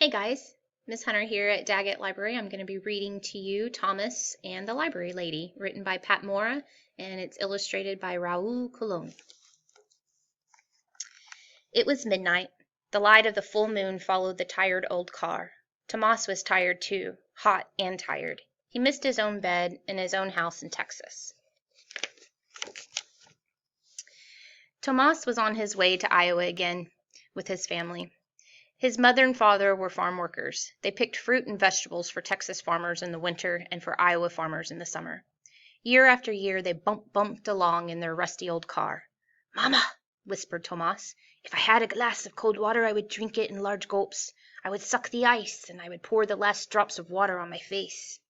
Hey guys, Miss Hunter here at Daggett Library. I'm going to be reading to you Thomas and the Library Lady, written by Pat Mora, and it's illustrated by Raul Colon. It was midnight. The light of the full moon followed the tired old car. Tomas was tired too, hot and tired. He missed his own bed and his own house in Texas. Tomas was on his way to Iowa again with his family. His mother and father were farm workers. They picked fruit and vegetables for Texas farmers in the winter and for Iowa farmers in the summer. Year after year they bumped along in their rusty old car. "Mama," whispered Tomas, "if I had a glass of cold water I would drink it in large gulps. I would suck the ice, and I would pour the last drops of water on my face."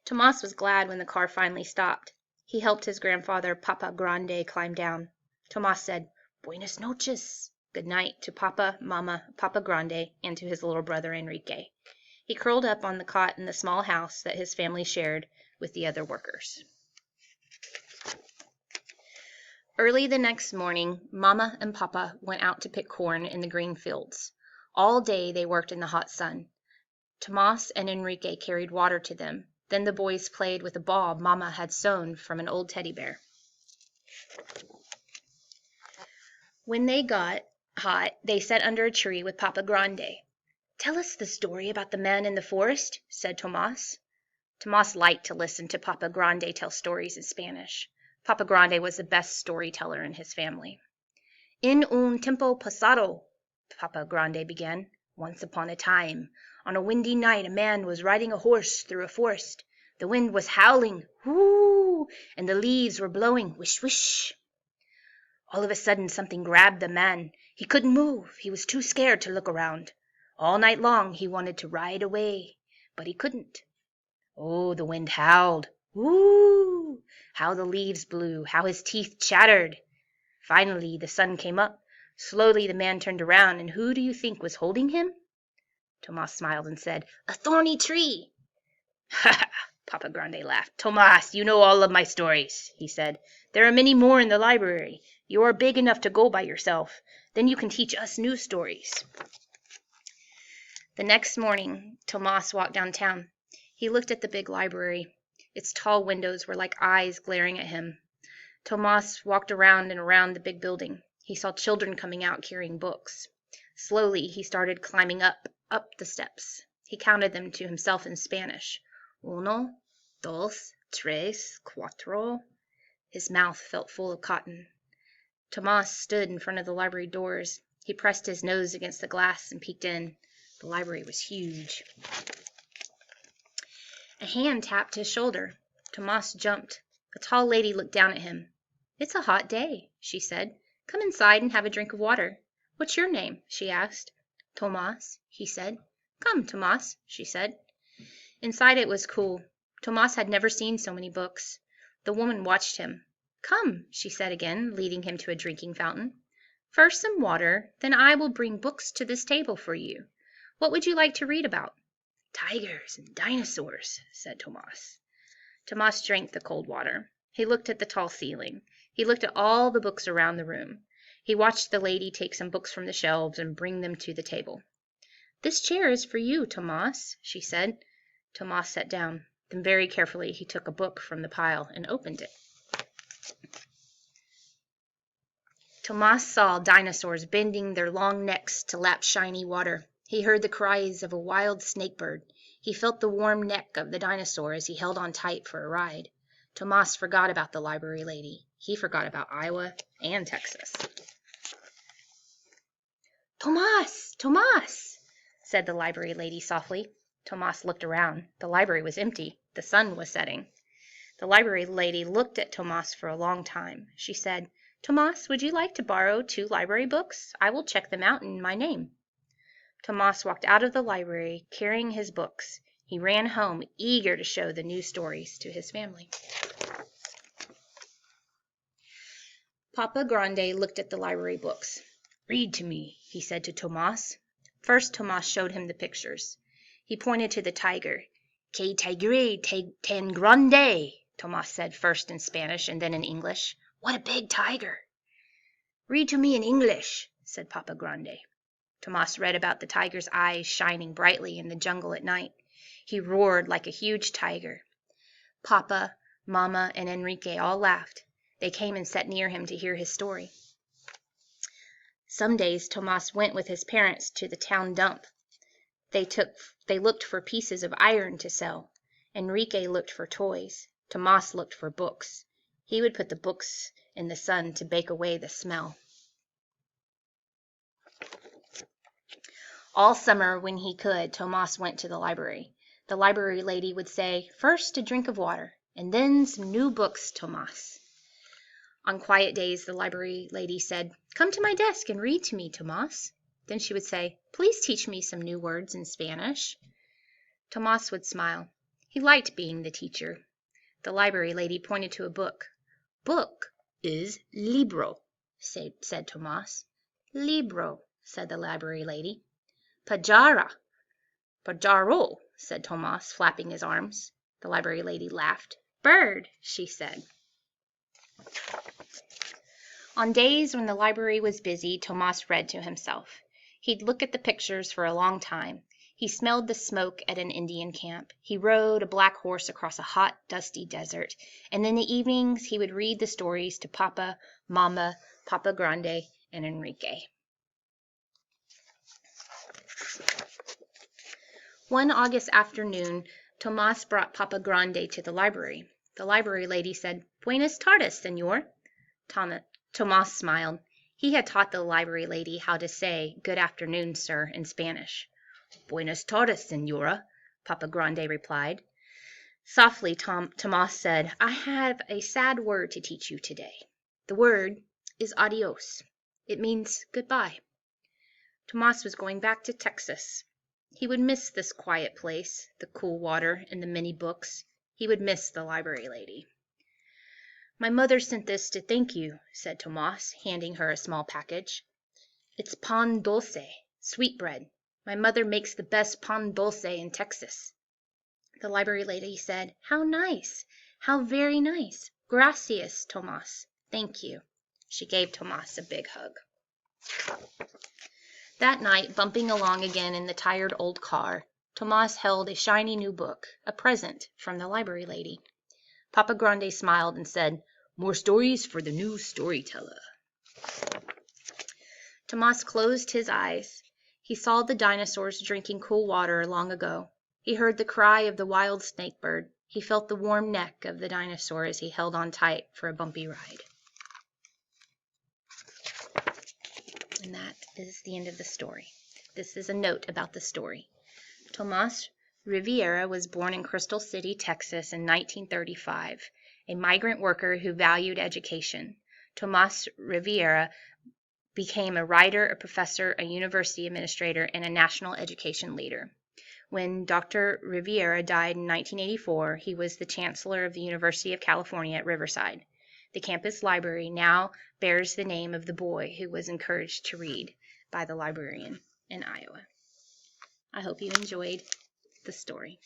Tomas was glad when the car finally stopped. He helped his grandfather, Papa Grande, climb down. Tomas said, "Buenas noches." Good night to Papa, Mama, Papa Grande, and to his little brother Enrique. He curled up on the cot in the small house that his family shared with the other workers. Early the next morning, Mama and Papa went out to pick corn in the green fields. All day they worked in the hot sun. Tomas and Enrique carried water to them. Then the boys played with a ball Mama had sewn from an old teddy bear. When they got hot, they sat under a tree with Papa Grande. "Tell us the story about the man in the forest," said Tomas. Tomas liked to listen to Papa Grande tell stories in Spanish. Papa Grande was the best storyteller in his family. "En un tiempo pasado," Papa Grande began, "once upon a time, on a windy night a man was riding a horse through a forest. The wind was howling, whoo, and the leaves were blowing, wish, wish. All of a sudden something grabbed the man. He couldn't move. He was too scared to look around. All night long he wanted to ride away, but he couldn't. Oh, the wind howled. Woo! How the leaves blew, how his teeth chattered. Finally the sun came up. Slowly the man turned around, and who do you think was holding him?" Tomas smiled and said, "A thorny tree." "Ha ha!" Papa Grande laughed. "Tomas, you know all of my stories," he said. "There are many more in the library. You are big enough to go by yourself. Then you can teach us new stories." The next morning, Tomas walked downtown. He looked at the big library. Its tall windows were like eyes glaring at him. Tomas walked around and around the big building. He saw children coming out carrying books. Slowly, he started climbing up the steps. He counted them to himself in Spanish. Uno, dos, tres, cuatro. His mouth felt full of cotton. Tomas stood in front of the library doors. He pressed his nose against the glass and peeked in. The library was huge. A hand tapped his shoulder. Tomas jumped. A tall lady looked down at him. "It's a hot day," she said. "Come inside and have a drink of water." "What's your name?" she asked. "Tomas," he said. "Come, Tomas," she said. Inside it was cool. Tomas had never seen so many books. The woman watched him. "Come," she said again, leading him to a drinking fountain. "First some water, then I will bring books to this table for you. What would you like to read about?" "Tigers and dinosaurs," said Tomas. Tomas drank the cold water. He looked at the tall ceiling. He looked at all the books around the room. He watched the lady take some books from the shelves and bring them to the table. "This chair is for you, Tomas," she said. Tomas sat down. Then very carefully he took a book from the pile and opened it. Tomas saw dinosaurs bending their long necks to lap shiny water. He heard the cries of a wild snake bird. He felt the warm neck of the dinosaur as he held on tight for a ride. Tomas forgot about the library lady. He forgot about Iowa and Texas. "Tomas! Tomas!" said the library lady softly. Tomas looked around. The library was empty. The sun was setting. The library lady looked at Tomas for a long time. She said, "Tomas, would you like to borrow 2 library books? I will check them out in my name." Tomas walked out of the library carrying his books. He ran home, eager to show the new stories to his family. Papa Grande looked at the library books. "Read to me," he said to Tomas. First Tomas showed him the pictures. He pointed to the tiger. "Que tigre tan grande," Tomas said first in Spanish and then in English. "What a big tiger." "Read to me in English," said Papa Grande. Tomas read about the tiger's eyes shining brightly in the jungle at night. He roared like a huge tiger. Papa, Mama, and Enrique all laughed. They came and sat near him to hear his story. Some days Tomas went with his parents to the town dump. They looked for pieces of iron to sell. Enrique looked for toys. Tomas looked for books. He would put the books in the sun to bake away the smell. All summer, when he could, Tomas went to the library. The library lady would say, "First a drink of water, and then some new books, Tomas." On quiet days, the library lady said, "Come to my desk and read to me, Tomas." Then she would say, "Please teach me some new words in Spanish." Tomas would smile. He liked being the teacher. The library lady pointed to a book. "Book is libro," said Tomas. "Libro," said the library lady. "Pajara." "Pajaro," said Tomas, flapping his arms. The library lady laughed. "Bird," she said. On days when the library was busy, Tomas read to himself. He'd look at the pictures for a long time. He smelled the smoke at an Indian camp. He rode a black horse across a hot, dusty desert. And in the evenings he would read the stories to Papa, Mama, Papa Grande, and Enrique. One August afternoon, Tomas brought Papa Grande to the library. The library lady said, "Buenas tardes, señor." Tomas smiled. He had taught the library lady how to say, "Good afternoon, sir," in Spanish. "Buenas tardes, señora," Papa Grande replied. Softly, Tomas said, "I have a sad word to teach you today. The word is adios. It means goodbye." Tomas was going back to Texas. He would miss this quiet place, the cool water, and the many books. He would miss the library lady. "My mother sent this to thank you," said Tomas, handing her a small package. "It's pan dulce, sweetbread. My mother makes the best pan dulce in Texas." The library lady said, "How nice! How very nice! Gracias, Tomas. Thank you." She gave Tomas a big hug. That night, bumping along again in the tired old car, Tomas held a shiny new book, a present from the library lady. Papa Grande smiled and said, "More stories for the new storyteller." Tomas closed his eyes. He saw the dinosaurs drinking cool water long ago. He heard the cry of the wild snake bird. He felt the warm neck of the dinosaur as he held on tight for a bumpy ride. And that is the end of the story. This is a note about the story. Tomas Rivera was born in Crystal City, Texas in 1935, a migrant worker who valued education. Tomas Rivera became a writer, a professor, a university administrator, and a national education leader. When Dr. Rivera died in 1984, he was the chancellor of the University of California at Riverside. The campus library now bears the name of the boy who was encouraged to read by the librarian in Iowa. I hope you enjoyed the story.